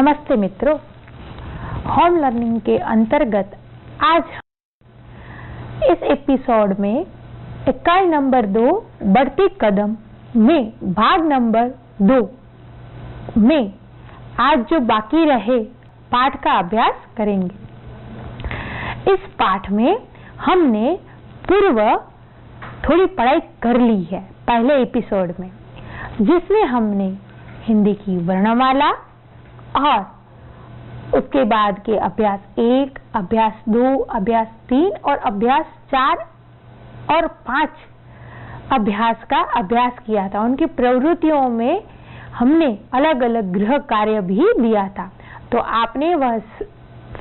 नमस्ते मित्रों, home learning के अंतर्गत आज इस एपिसोड में इकाई नंबर 2 बढ़ती कदम में भाग नंबर 2 में आज जो बाकी रहे पाठ का अभ्यास करेंगे। इस पाठ में हमने पूर्व थोड़ी पढ़ाई कर ली है पहले एपिसोड में, जिसमें हमने हिंदी की वर्णमाला और उसके बाद के अभ्यास 1, अभ्यास 2, अभ्यास 3 और अभ्यास 4 और 5 अभ्यास का अभ्यास किया था। उनकी प्रवृत्तियों में हमने अलग अलग गृह कार्य भी दिया था, तो आपने वह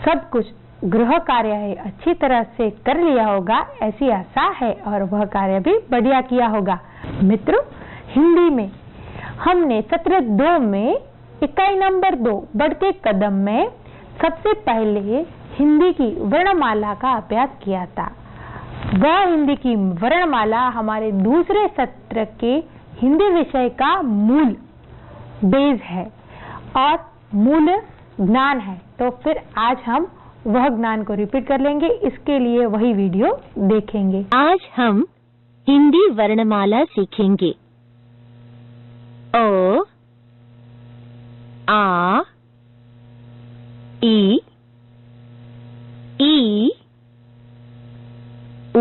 सब कुछ गृह कार्य है अच्छी तरह से कर लिया होगा, ऐसी आशा है, और वह कार्य भी बढ़िया किया होगा। मित्रों, हिंदी में हमने सत्र 2 में इकाई नंबर 2 बढ़ते कदम में सबसे पहले हिंदी की वर्णमाला का अभ्यास किया था। वह हिंदी की वर्णमाला हमारे दूसरे सत्र के हिंदी विषय का मूल बेस है और मूल ज्ञान है। तो फिर आज हम वह ज्ञान को रिपीट कर लेंगे, इसके लिए वही वीडियो देखेंगे। आज हम हिंदी वर्णमाला सीखेंगे। अ, आ, ई, उ,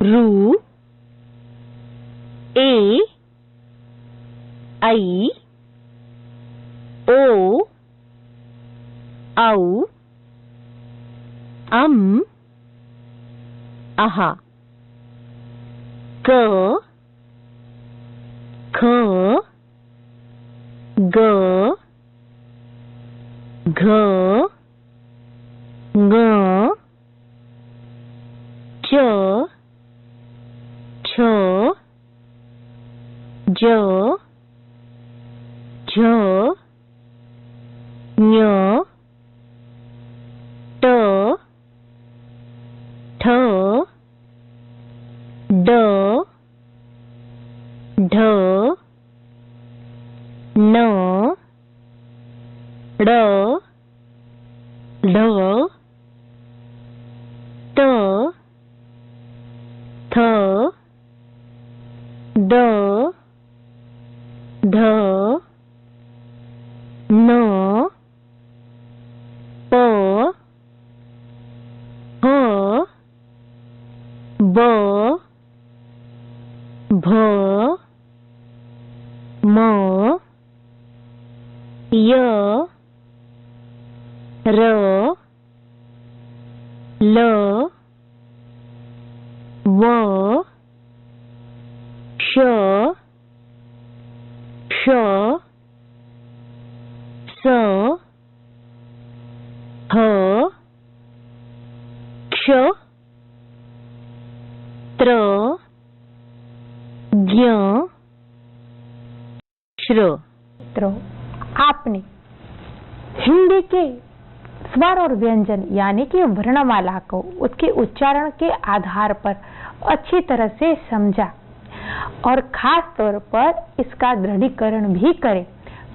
रू, ए, ऐ, ओ, औ, अहा, क, ख, ग, घ, ङ, च, छ, ज, झ, ञ, ट, ठ, ड, ढ, न, ड़, ढ, त, थ, द, ध, न, प, ह, ब, भ, म, य, र, ल, व, श, ष, स, ह, क्ष, त्र, ज्ञ, श्र। आपने हिंदी के स्वर और व्यंजन यानी कि वर्णमाला को उसके उच्चारण के आधार पर अच्छी तरह से समझा और खास तौर पर इसका दृढ़ीकरण भी करें,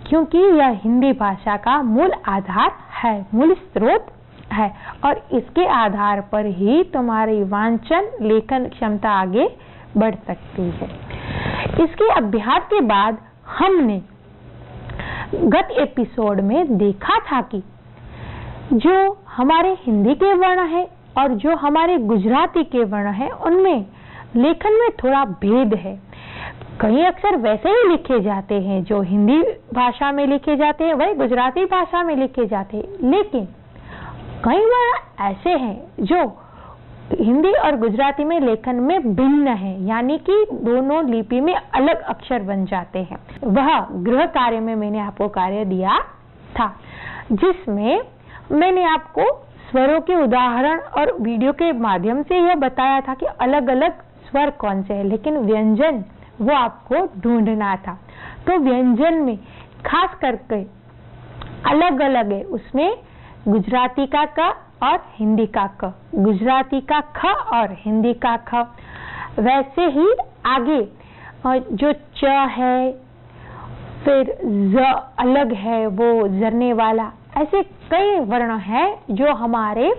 क्योंकि यह हिंदी भाषा का मूल आधार है, मूल स्रोत है, और इसके आधार पर ही तुम्हारी वांचन लेखन क्षमता आगे बढ़ सकती है। इसके अभ्यास के बाद हमने गत एपिसोड में देखा था कि जो हमारे हिंदी के वर्ण है और जो हमारे गुजराती के वर्ण है, उनमें लेखन में थोड़ा भेद है। कई अक्षर वैसे ही लिखे जाते हैं जो हिंदी भाषा में लिखे जाते हैं, वही गुजराती भाषा में लिखे जाते हैं, लेकिन कई वर्ण ऐसे हैं जो हिंदी और गुजराती में लेखन में भिन्न है, यानी कि दोनों लिपि में अलग अक्षर बन जाते हैं। वह गृह कार्य में मैंने आपको कार्य दिया था, जिसमें मैंने आपको स्वरों के उदाहरण और वीडियो के माध्यम से यह बताया था कि अलग अलग स्वर कौन से हैं, लेकिन व्यंजन वो आपको ढूंढना था। तो व्यंजन में खास करके अलग अलग है, उसमें गुजराती का क और हिंदी का क, गुजराती का ख और हिंदी का ख। वैसे ही आगे जो च है, फिर ज अलग है, वो जरने वाला, ऐसे कई वर्ण हैं जो हमारे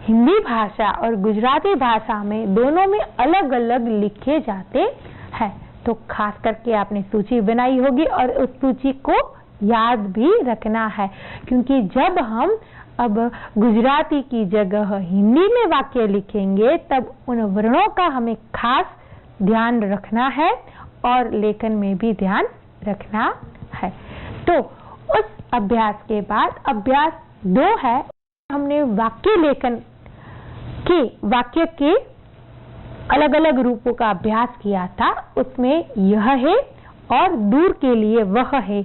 हिंदी भाषा और गुजराती भाषा में दोनों में अलग अलग लिखे जाते हैं। तो खास करके आपने सूची बनाई होगी और उस सूची को याद भी रखना है, क्योंकि जब हम अब गुजराती की जगह हिंदी में वाक्य लिखेंगे तब उन वर्णों का हमें खास ध्यान रखना है और लेखन में भी ध्यान रखना है। तो उस अभ्यास के बाद अभ्यास 2 है, हमने वाक्य लेखन के वाक्य के अलग अलग रूपों का अभ्यास किया था। उसमें यह है और दूर के लिए वह है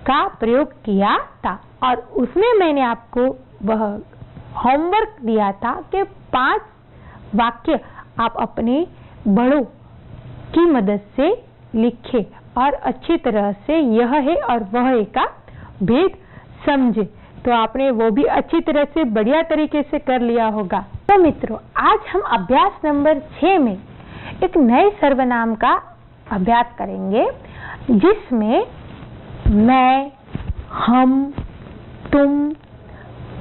का प्रयोग किया था और उसमें मैंने आपको वह होमवर्क दिया था कि 5 वाक्य आप अपने बड़ों की मदद से लिखें और अच्छी तरह से यह है और वह है का भेद समझे। तो आपने वो भी अच्छी तरह से बढ़िया तरीके से कर लिया होगा। तो मित्रों, आज हम अभ्यास नंबर 6 में एक नए सर्वनाम का अभ्यास करेंगे, जिसमें मैं, हम, तुम,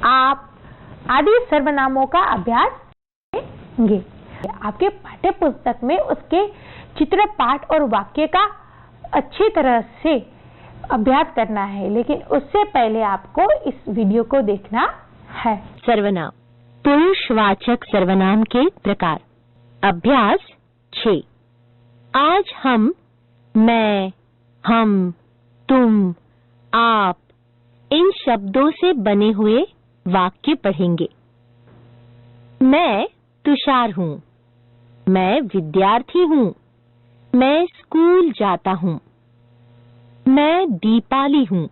आप आदि सर्वनामों का अभ्यास करेंगे। आपके पाठ्य पुस्तक में उसके चित्र, पाठ और वाक्य का अच्छी तरह से अभ्यास करना है, लेकिन उससे पहले आपको इस वीडियो को देखना है। सर्वनाम, पुरुषवाचक सर्वनाम के प्रकार। अभ्यास 6। आज हम मैं, हम, तुम, आप इन शब्दों से बने हुए वाक्य पढ़ेंगे। मैं तुषार हूँ, मैं विद्यार्थी हूँ, मैं स्कूल जाता हूँ। मैं दीपाली हूँ,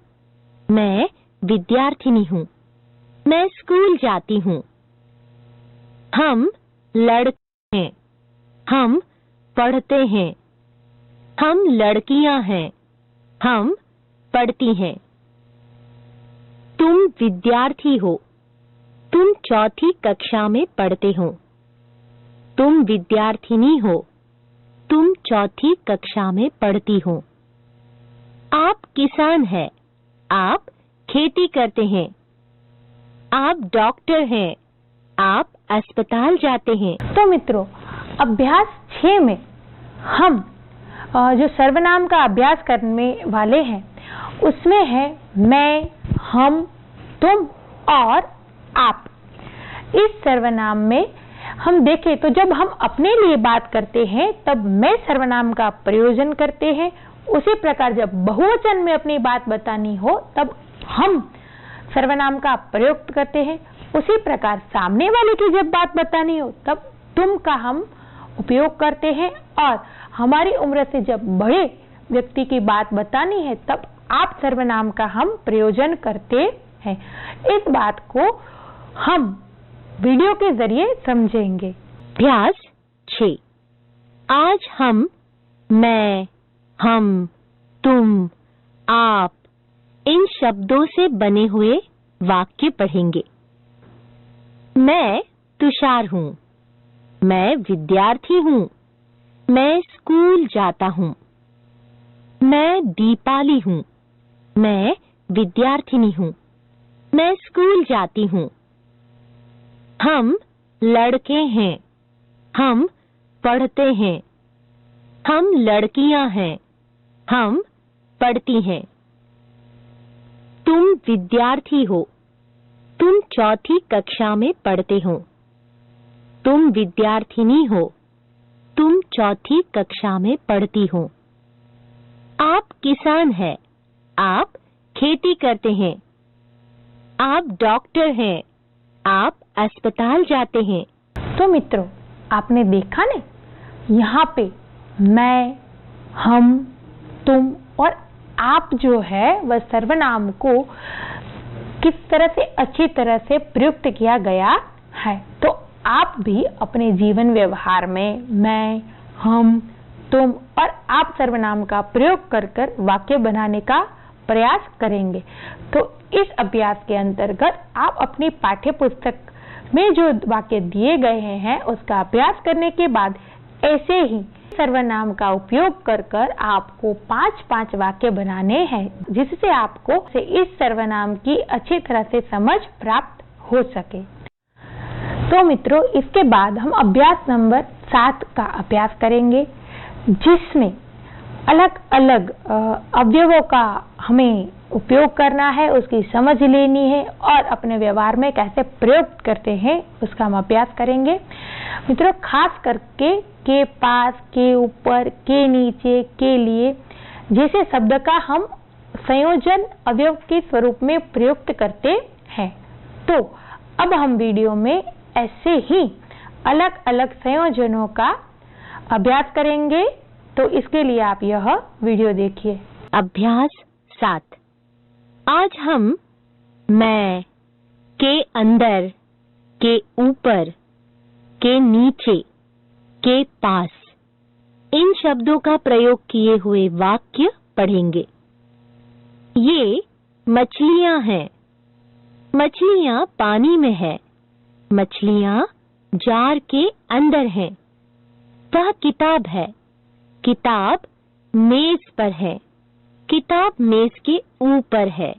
मैं विद्यार्थिनी हूँ, मैं स्कूल जाती हूँ। हम लड़के हैं, हम पढ़ते हैं। हम लड़कियां हैं, हम पढ़ती हैं। तुम विद्यार्थी हो, तुम 4ठी कक्षा में पढ़ते हो। तुम विद्यार्थिनी हो, तुम 4ठी कक्षा में पढ़ती हो। आप किसान हैं, आप खेती करते हैं। आप डॉक्टर हैं, आप अस्पताल जाते हैं। तो मित्रों, अभ्यास 6 में हम जो सर्वनाम का अभ्यास करने वाले हैं उसमें है मैं, हम, तुम और आप। इस सर्वनाम में हम देखें तो जब हम अपने लिए बात करते हैं तब मैं सर्वनाम का प्रयोजन करते हैं। उसी प्रकार जब बहुवचन में अपनी बात बतानी हो तब हम सर्वनाम का प्रयोग करते हैं। उसी प्रकार सामने वाले की जब बात बतानी हो तब तुम का हम उपयोग करते हैं और हमारी उम्र से जब बड़े व्यक्ति की बात बतानी है तब आप सर्वनाम का हम प्रयोजन करते हैं। इस बात को हम वीडियो के जरिए समझेंगे। अभ्यास 6। आज हम मैं, हम, तुम, आप इन शब्दों से बने हुए वाक्य पढ़ेंगे। मैं तुषार हूँ, मैं विद्यार्थी हूँ, मैं स्कूल जाता हूँ। मैं दीपाली हूँ, मैं विद्यार्थिनी हूँ, मैं स्कूल जाती हूँ। हम लड़के हैं, हम पढ़ते हैं। हम लड़कियां हैं, हम पढ़ती हैं। तुम विद्यार्थी हो, तुम 4ठी कक्षा में पढ़ते हो। तुम विद्यार्थिनी हो, तुम 4ठी कक्षा में पढ़ती हो। आप किसान हैं, आप खेती करते हैं। आप डॉक्टर हैं, आप अस्पताल जाते हैं। तो मित्रों, आपने देखा ना, यहाँ पे मैं, हम, तुम और आप जो है वह सर्वनाम को किस तरह से अच्छी तरह से प्रयुक्त किया गया है। तो आप भी अपने जीवन व्यवहार में मैं, हम, तुम और आप सर्वनाम का प्रयोग कर वाक्य बनाने का प्रयास करेंगे। तो इस अभ्यास के अंतर्गत आप अपनी पाठ्य पुस्तक में जो वाक्य दिए गए हैं उसका अभ्यास करने के बाद ऐसे ही सर्वनाम का उपयोग कर आपको 5-5 वाक्य बनाने हैं, जिससे आपको इस सर्वनाम की अच्छी तरह से समझ प्राप्त हो सके। तो मित्रों, इसके बाद हम अभ्यास नंबर 7 का अभ्यास करेंगे, जिसमें अलग अलग अवयवों का हमें उपयोग करना है, उसकी समझ लेनी है और अपने व्यवहार में कैसे प्रयोग करते हैं उसका हम अभ्यास करेंगे। मित्रों, खास करके के पास, के ऊपर, के नीचे, के लिए जैसे शब्द का हम संयोजन अवयव के स्वरूप में प्रयुक्त करते हैं। तो अब हम वीडियो में ऐसे ही अलग अलग संयोजनों का अभ्यास करेंगे, तो इसके लिए आप यह वीडियो देखिए। अभ्यास 7। आज हम मैं, के अंदर, के ऊपर, के नीचे, के पास, इन शब्दों का प्रयोग किए हुए वाक्य पढ़ेंगे। ये मछलियां हैं। मछलियां पानी में है। मछलियां जार के अंदर हैं। वह किताब है। किताब मेज पर है। किताब मेज के ऊपर है।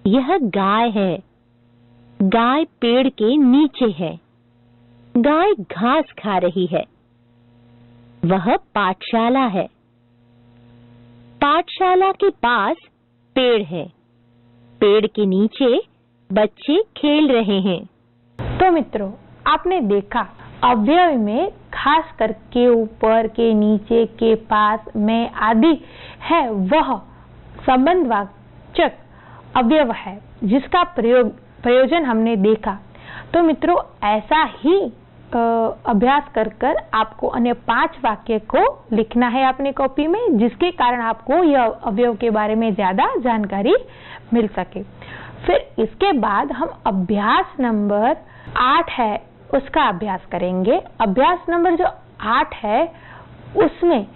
यह गाय है। गाय पेड़ के नीचे है। गाय घास खा रही है। वह पाठशाला है। पाठशाला के पास पेड़ है। पेड़ के नीचे बच्चे खेल रहे हैं। तो मित्रों, आपने देखा अवयव में खास करके ऊपर, के नीचे, के पास, में आदि है, वह संबंधवाचक अवयव है जिसका प्रयोजन हमने देखा। तो मित्रों, ऐसा ही अभ्यास कर आपको अन्य 5 वाक्य को लिखना है अपनी कॉपी में, जिसके कारण आपको यह अवयव के बारे में ज्यादा जानकारी मिल सके। फिर इसके बाद हम अभ्यास नंबर 8 है उसका अभ्यास करेंगे। अभ्यास नंबर जो 8 है उसमें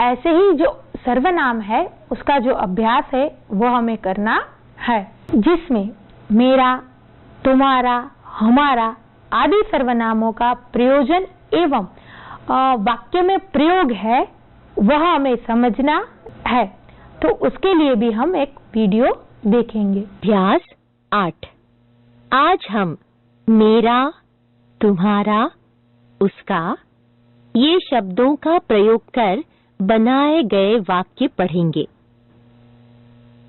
ऐसे ही जो सर्वनाम है उसका जो अभ्यास है वह हमें करना है, जिसमें मेरा, तुम्हारा, हमारा आदि सर्वनामों का प्रयोजन एवं वाक्य में प्रयोग है, वह हमें समझना है। तो उसके लिए भी हम एक वीडियो देखेंगे। अभ्यास 8। आज हम मेरा, तुम्हारा, उसका, ये शब्दों का प्रयोग कर बनाए गए वाक्य पढ़ेंगे।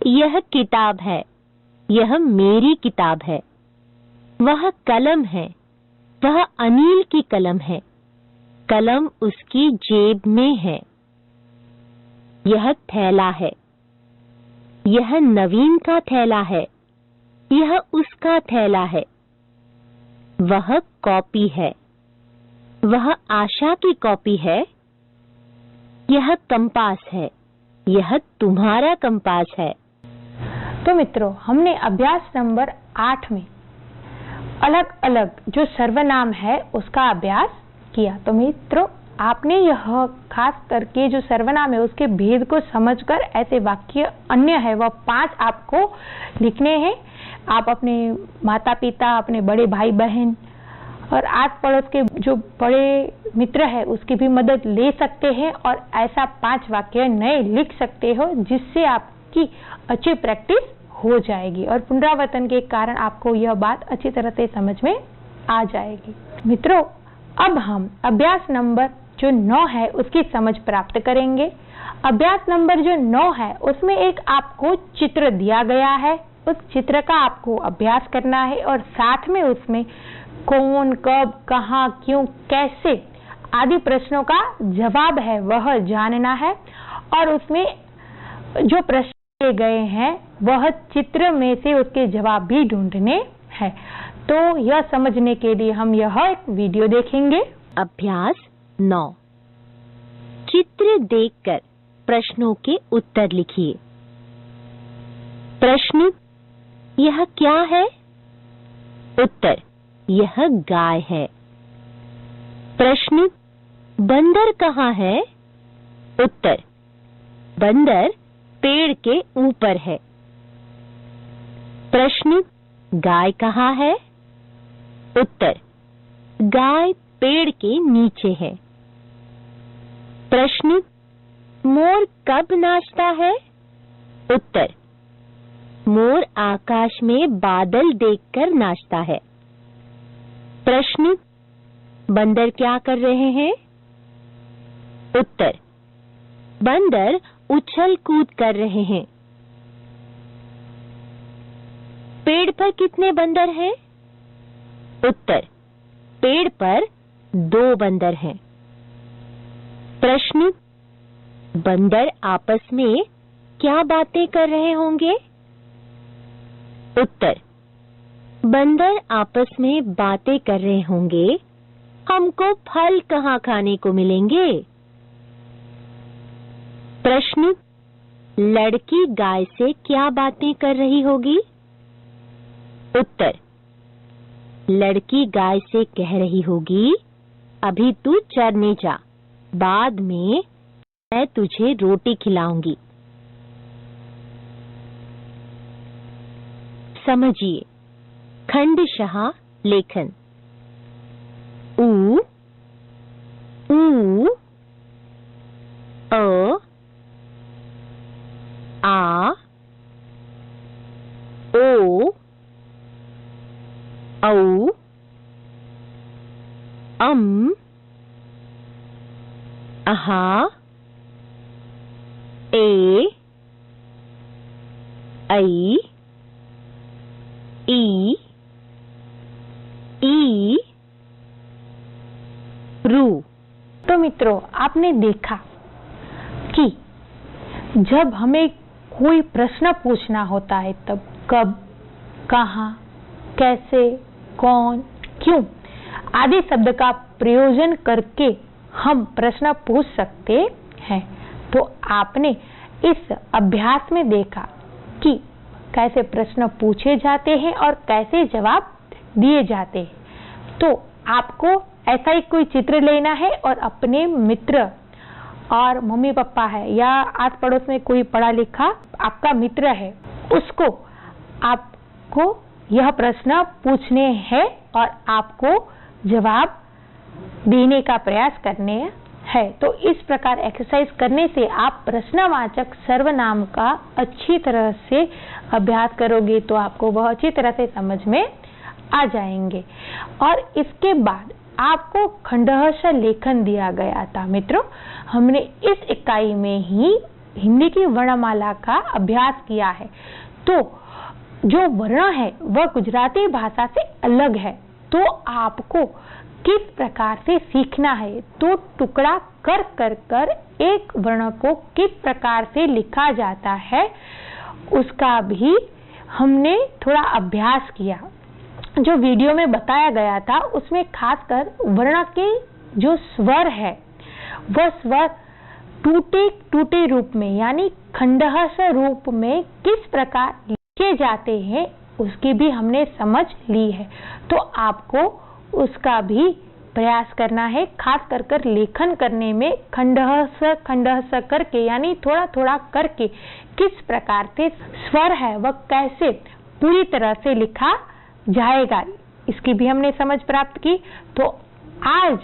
यह किताब है। यह मेरी किताब है। वह कलम है। वह अनिल की कलम है। कलम उसकी जेब में है। यह थैला है। यह नवीन का थैला है। यह उसका थैला है। वह कॉपी है। वह आशा की कॉपी है। यह कंपास है। यह तुम्हारा कंपास है। तो मित्रों, हमने अभ्यास नंबर 8 में अलग अलग जो सर्वनाम है उसका अभ्यास किया। तो मित्रों, आपने यह खास करके जो सर्वनाम है उसके भेद को समझकर ऐसे वाक्य अन्य है वह 5 आपको लिखने हैं। आप अपने माता पिता, अपने बड़े भाई बहन और आस पड़ोस के जो बड़े मित्र है उसकी भी मदद ले सकते हैं और ऐसा 5 वाक्य नए लिख सकते हो, जिससे आपकी अच्छी प्रैक्टिस हो जाएगी और पुनरावर्तन के कारण आपको यह बात अच्छी तरह से समझ में आ जाएगी। मित्रों, अब हम अभ्यास नंबर जो 9 है उसकी समझ प्राप्त करेंगे। अभ्यास नंबर जो 9 है उसमें एक आपको चित्र दिया गया है। उस चित्र का आपको अभ्यास करना है और साथ में उसमें कौन, कब, कहाँ, क्यों, कैसे आदि प्रश्नों का जवाब है वह जानना है और उसमें जो प्रश्न दिए गए हैं वह चित्र में से उसके जवाब भी ढूंढने हैं। तो यह समझने के लिए हम यह एक वीडियो देखेंगे। अभ्यास 9। चित्र देखकर प्रश्नों के उत्तर लिखिए। प्रश्न, यह क्या है? उत्तर, यह गाय है। प्रश्न, बंदर कहाँ है? उत्तर, बंदर पेड़ के ऊपर है। प्रश्न, गाय कहाँ है? उत्तर, गाय पेड़ के नीचे है। प्रश्न, मोर कब नाचता है? उत्तर, मोर आकाश में बादल देखकर नाचता है। प्रश्न, बंदर क्या कर रहे हैं? उत्तर, बंदर उछल कूद कर रहे हैं। पेड़ पर कितने बंदर हैं? उत्तर, पेड़ पर 2 बंदर हैं। प्रश्न, बंदर आपस में क्या बातें कर रहे होंगे? उत्तर, बंदर आपस में बातें कर रहे होंगे, हमको फल कहाँ खाने को मिलेंगे? प्रश्न, लड़की गाय से क्या बातें कर रही होगी? उत्तर, लड़की गाय से कह रही होगी, अभी तू चरने जा, बाद में मैं तुझे रोटी खिलाऊंगी। समझिए खंडशः लेखन। ऊ, ऊ, अ, आ, ओ, औ, अहा, ए, ऐ, ई, रू। तो मित्रों, आपने देखा कि जब हमें कोई प्रश्न पूछना होता है तब कब, कहाँ, कैसे, कौन, क्यों आदि शब्द का प्रयोजन करके हम प्रश्न पूछ सकते हैं। तो आपने इस अभ्यास में देखा कि कैसे प्रश्न पूछे जाते हैं और कैसे जवाब दिए जाते हैं। तो आपको ऐसा ही कोई चित्र लेना है और अपने मित्र और मम्मी पापा है या आस पड़ोस में कोई पढ़ा लिखा आपका मित्र है, उसको आपको यह प्रश्न पूछने हैं और आपको जवाब देने का प्रयास करने है। तो इस प्रकार एक्सरसाइज करने से आप प्रश्नवाचक सर्वनाम का अच्छी तरह से अभ्यास करोगे तो आपको वह अच्छी तरह से समझ में आ जाएंगे। और इसके बाद आपको खंडहस्थ लेखन दिया गया था। मित्रों, हमने इस इकाई में ही हिंदी की वर्णमाला का अभ्यास किया है। तो जो वर्ण है वह गुजराती भाषा से अलग है, तो आपको किस प्रकार से सीखना है, तो टुकड़ा कर कर कर एक वर्ण को किस प्रकार से लिखा जाता है उसका भी हमने थोड़ा अभ्यास किया। जो वीडियो में बताया गया था उसमें खासकर वर्ण के जो स्वर है वह स्वर टूटे टूटे रूप में यानी खंडहस्थ रूप में किस प्रकार लिखे जाते हैं उसकी भी हमने समझ ली है। तो आपको उसका भी प्रयास करना है, खास कर कर लेखन करने में खंडहस्थ करके यानी थोड़ा थोड़ा करके किस प्रकार से स्वर है वह कैसे पूरी तरह से लिखा जाएगा, इसकी भी हमने समझ प्राप्त की। तो आज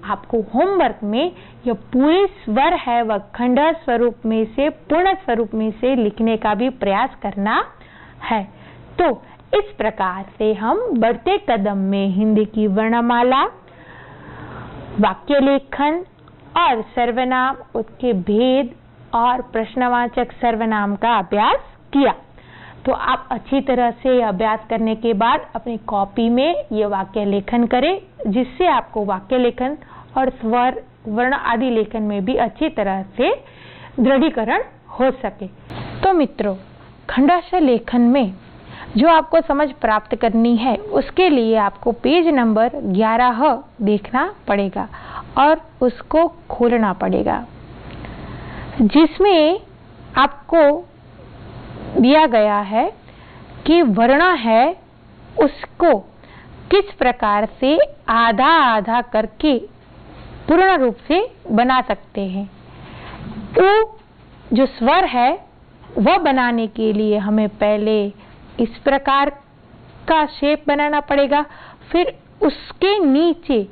आपको होमवर्क में यह पूरे स्वर है वह खंडहस्थ स्वरूप में से पूर्ण स्वरूप में से लिखने का भी प्रयास करना है। तो इस प्रकार से हम बढ़ते कदम में हिंदी की वर्णमाला, वाक्य लेखन और सर्वनाम, उसके भेद और प्रश्नवाचक सर्वनाम का अभ्यास किया। तो आप अच्छी तरह से अभ्यास करने के बाद अपनी कॉपी में ये वाक्य लेखन करें, जिससे आपको वाक्य लेखन और स्वर वर्ण आदि लेखन में भी अच्छी तरह से दृढ़ीकरण हो सके। तो मित्रों, खंडहस्थ लेखन में जो आपको समझ प्राप्त करनी है उसके लिए आपको पेज नंबर 11 देखना पड़ेगा और उसको खोलना पड़ेगा, जिसमें आपको दिया गया है कि वर्ण है उसको किस प्रकार से आधा आधा करके पूर्ण रूप से बना सकते हैं। तो जो स्वर है वह बनाने के लिए हमें पहले इस प्रकार का शेप बनाना पड़ेगा, फिर उसके नीचे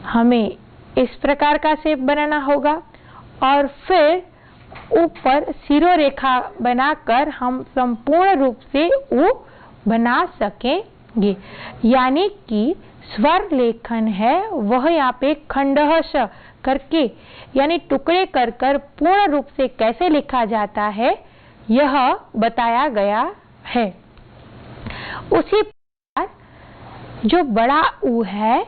हमें इस प्रकार का शेप बनाना होगा और फिर ऊपर सिरोरेखा बनाकर हम संपूर्ण रूप से उ बना सकेंगे। यानी कि स्वर लेखन है वह यहाँ पे खंडः श करके यानी टुकड़े कर कर पूर्ण रूप से कैसे लिखा जाता है यह बताया गया है। उसी प्रकार जो बड़ा उ है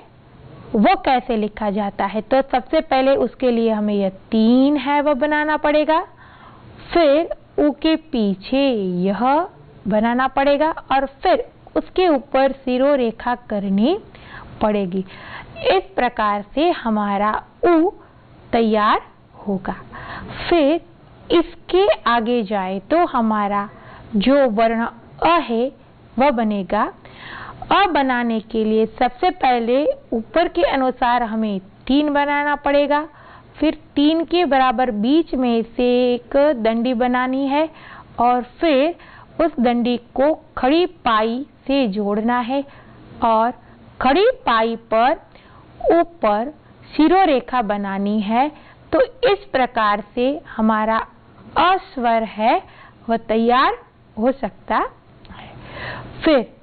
वो कैसे लिखा जाता है, तो सबसे पहले उसके लिए हमें यह 3 है वह बनाना पड़ेगा, फिर उ के पीछे यह बनाना पड़ेगा और फिर उसके ऊपर सिरोरेखा करनी पड़ेगी। इस प्रकार से हमारा उ तैयार होगा। फिर इसके आगे जाए तो हमारा जो वर्ण अ है वह बनेगा। अ बनाने के लिए सबसे पहले ऊपर के अनुसार हमें 3 बनाना पड़ेगा, फिर 3 के बराबर बीच में से एक डंडी बनानी है और फिर उस डंडी को खड़ी पाई से जोड़ना है और खड़ी पाई पर ऊपर सिरोरेखा बनानी है। तो इस प्रकार से हमारा अ स्वर है वह तैयार हो सकता है। फिर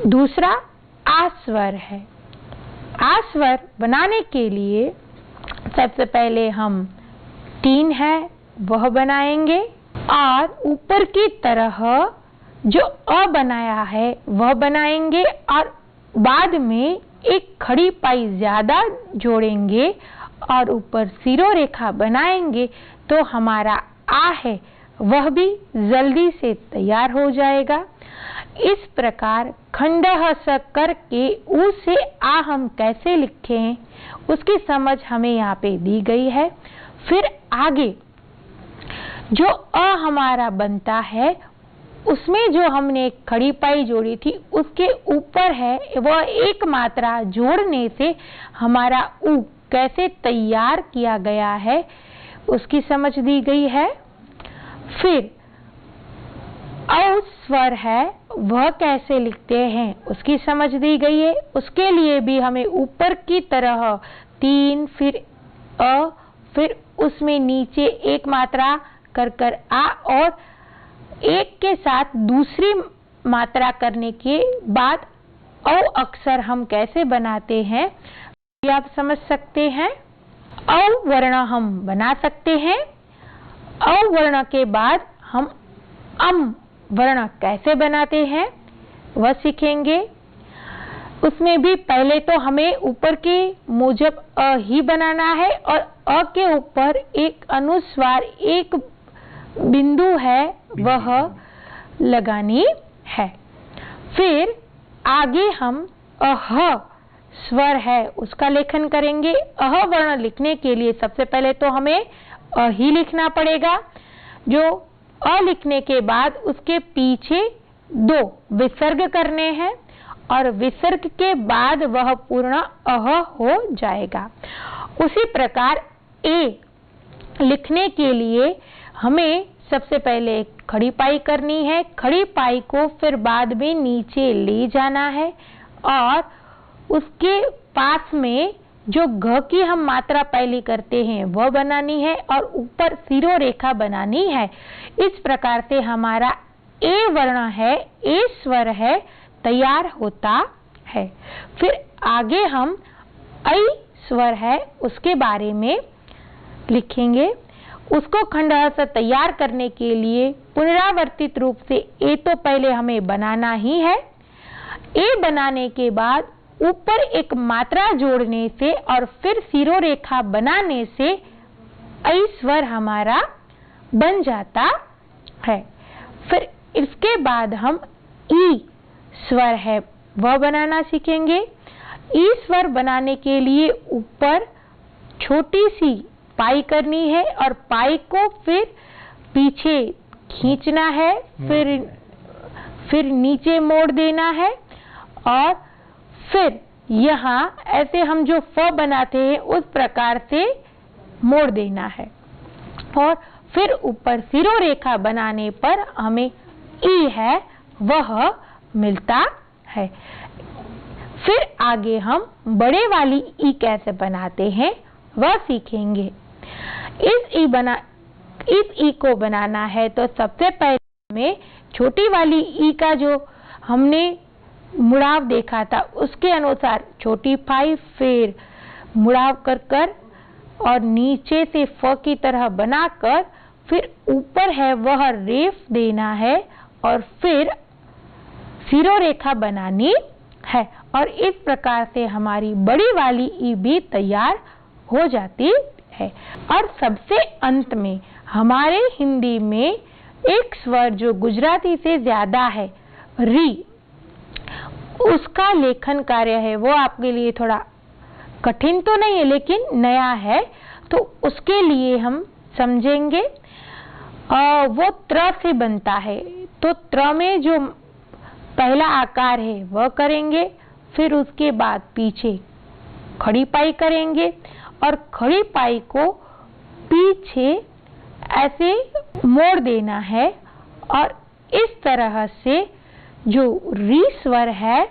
दूसरा आ स्वर है। आ स्वर बनाने के लिए सबसे पहले हम 3 है वह बनाएंगे और ऊपर की तरह जो अ बनाया है वह बनाएंगे और बाद में एक खड़ी पाई ज्यादा जोड़ेंगे और ऊपर सिरोरेखा बनाएंगे तो हमारा आ है वह भी जल्दी से तैयार हो जाएगा। इस प्रकार खंडः स करके उ से आ हम कैसे लिखें उसकी समझ हमें यहाँ पे दी गई है। फिर आगे जो अ हमारा बनता है उसमें जो हमने खड़ी पाई जोड़ी थी उसके ऊपर है वह एक मात्रा जोड़ने से हमारा उ कैसे तैयार किया गया है उसकी समझ दी गई है। फिर औ स्वर है वह कैसे लिखते हैं उसकी समझ दी गई है। उसके लिए भी हमें ऊपर की तरह 3 फिर अ फिर उसमें नीचे एक मात्रा कर कर आ और एक के साथ दूसरी मात्रा करने के बाद औ अक्षर हम कैसे बनाते हैं ये आप समझ सकते हैं। औ वर्ण हम बना सकते हैं। औ वर्ण के बाद हम अम वर्ण कैसे बनाते हैं वह सीखेंगे। उसमें भी पहले तो हमें ऊपर के मुजब अ ही बनाना है और अ के ऊपर एक अनुस्वार एक बिंदु है वह लगानी है। फिर आगे हम अह स्वर है उसका लेखन करेंगे। अह वर्ण लिखने के लिए सबसे पहले तो हमें अ ही लिखना पड़ेगा। जो अ लिखने के बाद उसके पीछे 2 विसर्ग करने हैं और विसर्ग के बाद वह पूर्ण अह हो जाएगा। उसी प्रकार ए लिखने के लिए हमें सबसे पहले खड़ी पाई करनी है। खड़ी पाई को फिर बाद में नीचे ले जाना है और उसके पास में जो घ की हम मात्रा पहली करते हैं वह बनानी है और ऊपर सिरोरेखा बनानी है। इस प्रकार से हमारा ए वर्ण है ए स्वर है तैयार होता है। फिर आगे हम ऐ स्वर है उसके बारे में लिखेंगे। उसको खंडः से तैयार करने के लिए पुनरावर्तित रूप से ए तो पहले हमें बनाना ही है। ए बनाने के बाद ऊपर एक मात्रा जोड़ने से और फिर सिरोरेखा बनाने से ऐ स्वर हमारा बन जाता है। फिर इसके बाद हम ई स्वर है वह बनाना सीखेंगे। ई स्वर बनाने के लिए ऊपर छोटी सी पाई करनी है और पाई को फिर पीछे खींचना है, फिर नीचे मोड़ देना है और फिर यहाँ ऐसे हम जो फ बनाते हैं उस प्रकार से मोड़ देना है और फिर ऊपर सिरोरेखा बनाने पर हमें ई है वह मिलता है। फिर आगे हम बड़े वाली ई कैसे बनाते हैं वह सीखेंगे। इस ई को बनाना है तो सबसे पहले हमें छोटी वाली ई का जो हमने मुड़ाव देखा था उसके अनुसार छोटी फाई, फिर मुड़ाव कर और नीचे से फ की तरह बनाकर फिर ऊपर है वह रेफ देना है और फिर सिरो रेखा बनानी है और इस प्रकार से हमारी बड़ी वाली ई भी तैयार हो जाती है। और सबसे अंत में हमारे हिंदी में एक स्वर जो गुजराती से ज्यादा है, री, उसका लेखन कार्य है। वो आपके लिए थोड़ा कठिन तो नहीं है लेकिन नया है, तो उसके लिए हम समझेंगे। वो त्र से बनता है, तो त्र में जो पहला आकार है वह करेंगे, फिर उसके बाद पीछे खड़ी पाई करेंगे और खड़ी पाई को पीछे ऐसे मोड़ देना है और इस तरह से जो री स्वर है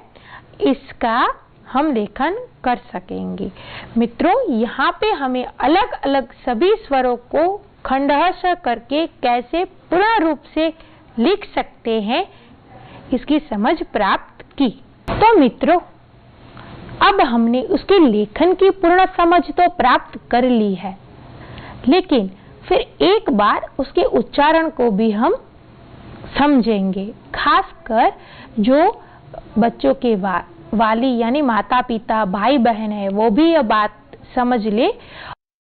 इसका हम लेखन कर सकेंगे। मित्रों, यहाँ पे हमें अलग अलग सभी स्वरों को खंडहस्त करके कैसे पूर्ण रूप से लिख सकते हैं इसकी समझ प्राप्त की। तो मित्रों, अब हमने उसके लेखन की पूर्ण समझ तो प्राप्त कर ली है, लेकिन फिर एक बार उसके उच्चारण को भी हम समझेंगे। खासकर जो बच्चों के वाली यानी माता पिता भाई बहन है वो भी यह बात समझ ले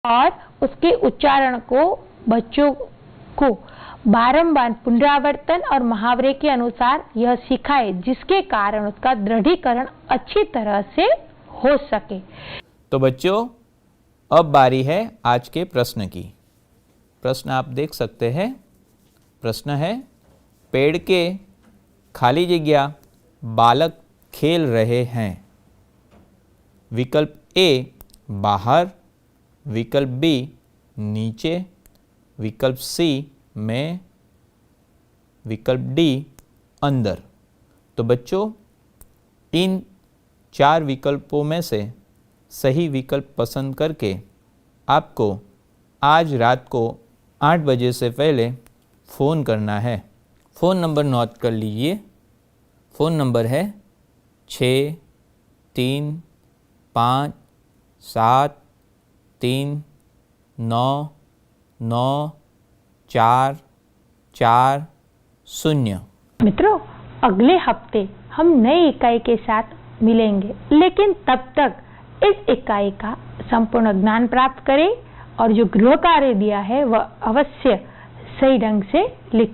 और उसके उच्चारण को बच्चों को बारंबार पुनरावर्तन और मुहावरे के अनुसार यह सिखाए, जिसके कारण उसका दृढ़ीकरण अच्छी तरह से हो सके। तो बच्चों, अब बारी है आज के प्रश्न की। प्रश्न आप देख सकते हैं। प्रश्न है, पेड़ के खाली जगह बालक खेल रहे हैं। विकल्प ए बाहर, विकल्प बी नीचे, विकल्प सी में, विकल्प डी अंदर। तो बच्चों, इन 4 विकल्पों में से सही विकल्प पसंद करके आपको आज रात को 8 बजे से पहले फ़ोन करना है। फ़ोन नंबर नोट कर लीजिए। फ़ोन नंबर है 635573994440। मित्रों, अगले हफ्ते हम नई इकाई के साथ मिलेंगे, लेकिन तब तक इस इकाई का संपूर्ण ज्ञान प्राप्त करें और जो गृह कार्य दिया है वह अवश्य सही ढंग से लिखें।